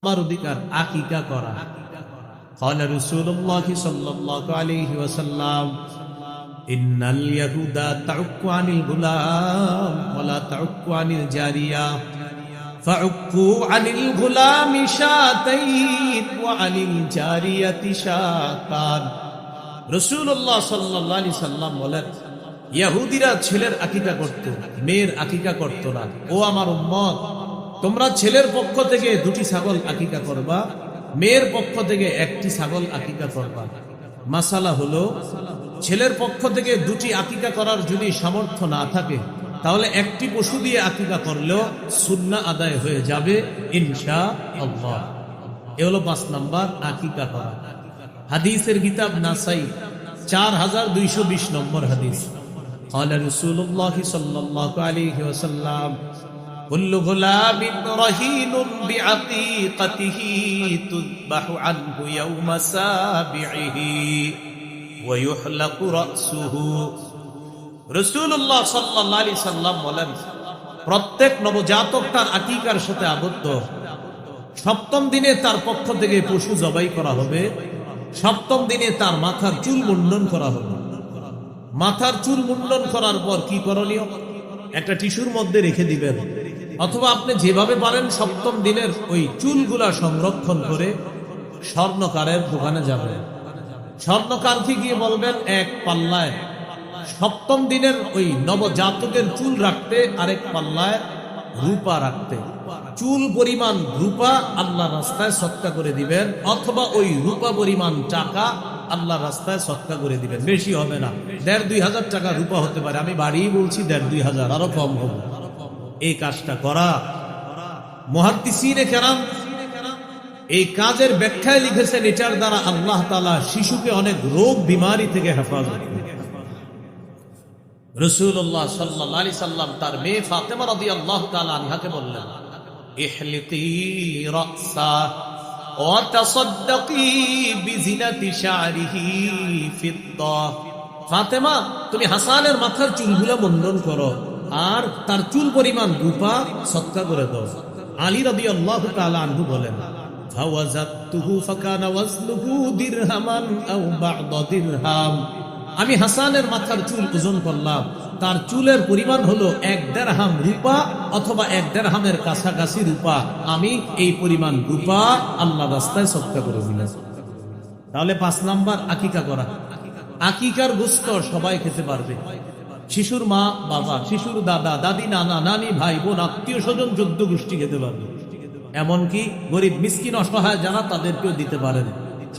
আমার অধিকার আকিকা করা। قال رسول الله صلى الله عليه وسلم إن اليهود تعك عن الغلام ولا تعك عن الجارية فعكوا عن الغلام شاتين وعن الجارية شاتان। রাসূলুল্লাহ সাল্লাল্লাহু আলাইহি সাল্লাম বলেন, ইহুদিরা ছেলের আকিকা করত, মেয়ের আকিকা করত না। ও আমার উম্মত, তোমরা ছেলের পক্ষ থেকে দুটি ছাগল আকিকা করবা, মেয়ের পক্ষ থেকে একটি ছাগল আকিকা করবা। মাসালা হলো, ছেলের পক্ষ থেকে দুটি আকিকা করার যদি সামর্থ্য না থাকে তাহলে একটি পশু দিয়ে আকিকা করলেও সুন্নাহ আদায় হয়ে যাবে ইনশাআল্লাহ। এ হলো 5 নাম্বার আকিকা করা। হাদিসের কিতাব নাসাই 4220 নম্বর হাদিস। قال رسول الله صلى الله عليه وسلم كل غلام رهين بعقيقته تذبح عنه يوم سابعه ويحلق رأسه। রাসূলুল্লাহ সাল্লাল্লাহু আলাইহি সাল্লাম বলেন, প্রত্যেক নবজাতক তার আকিকার সাথে আবদ্ধ। 7ম দিনে তার পক্ষ থেকে পশু জবাই করা হবে। 7ম দিনে তার মাথার চুল মুন্ডন করা হবে। মাথার চুল মুন্ডন করার পর কি করণীয়? একটা টিস্যুর মধ্যে রেখে দিবেন, অথবা আপনি যেভাবে পারেন 7ম দিনের ওই চুলগুলা সংরক্ষণ করে স্বর্ণকারের দোকানে যাবেন। স্বর্ণকারকে গিয়ে বলবেন, এক পাল্লায় 7ম দিনের ওই নবজাতকের চুল রাখতে, আরেক পাল্লায় রূপা রাখতে। চুল পরিমাণ রূপা আল্লাহ রাস্তায় সদকা করে দিবেন, অথবা ওই রূপা পরিমাণ টাকা আল্লাহ রাস্তায় সদকা করে দিবেন। বেশি হবে না, 1500-2000 টাকা রূপা হতে পারে। আমি বাড়িই বলছি 1500, আরো কম হবে। এই কাজটা করা, মুহাদ্দিসিনে কেরাম এই কাজের ব্যাখ্যায় লিখেছেন, এটার দ্বারা আল্লাহ তাআলা শিশুকে অনেক রোগ বিমারি থেকে হেফাজত করেন। রাসূলুল্লাহ সাল্লাল্লাহু আলাইহি সাল্লাম তার মেয়ে ফাতেমা রাদিয়াল্লাহু তাআলা আনহাকে বললেন, ইহলিকি রাসা ওয়া তাসাদ্দাকি বিজিনাতি শা'রিহি ফিদ্দা। ফাতেমা, তুমি হাসানের মাথার চুলগুলো মুন্ডন করো আর তার চুল পরিমাণ রূপা সদকা করে দাও। আলী রাদিয়াল্লাহু তাআলা আনহু বলেন, ফাওয়াজাতুহু ফাকানা ওয়াজনুহু দিরহামান আও বা'দা দিরহাম। আমি হাসানের মাথার চুল ওজন করলাম, তার চুলের পরিমাণ হলো 1 দিরহাম রূপা, অথবা 1 দিরহামের কাছাকাছি রূপা। আমি এই পরিমাণ রূপা আল্লাহ রাস্তায় সদকা করে দিলাম। তাহলে 5 নাম্বার আকিকা করা। আকিকার গোশত সবাই খেতে পারবে। শিশুর মা বাবা, শিশুর দাদা দাদি, নানা নানি, ভাই বোন, আত্মীয় স্বজন, 14 গোষ্ঠী খেতে পারবে। এমনকি গরিব মিসকিন অসহায় যারা, তাদেরকেও দিতে পারেন।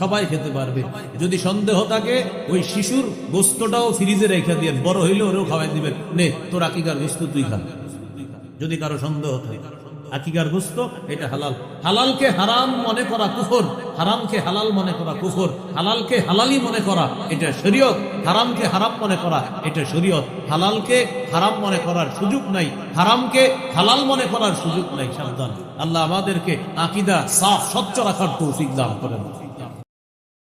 সবাই খেতে পারবে। যদি সন্দেহ থাকে, ওই শিশুর গোস্তটাও ফ্রিজে রেখে দিয়ে, বড় হইলে ওরেও খাওয়াই দিবেন, নে তোর আকিকার গোস্ত তুই খা। যদি কারো সন্দেহ থাকে, আকিকার গোস্ত এটা হালাল। হালালকে হারাম মনে করা কুফর, হারামকে হালাল মনে করা কুফর। হালালকে হালালি মনে করা এটা শরীয়ত, হারামকে হারাম মনে করা এটা শরীয়ত। হালালকে হারাম মনে করার সুযোগ নাই, হারামকে হালাল মনে করার সুযোগ নাই। সাবধান, আল্লাহ আমাদেরকে আকীদা সাফ স্বচ্ছ রাখার তৌফিক দান করেন।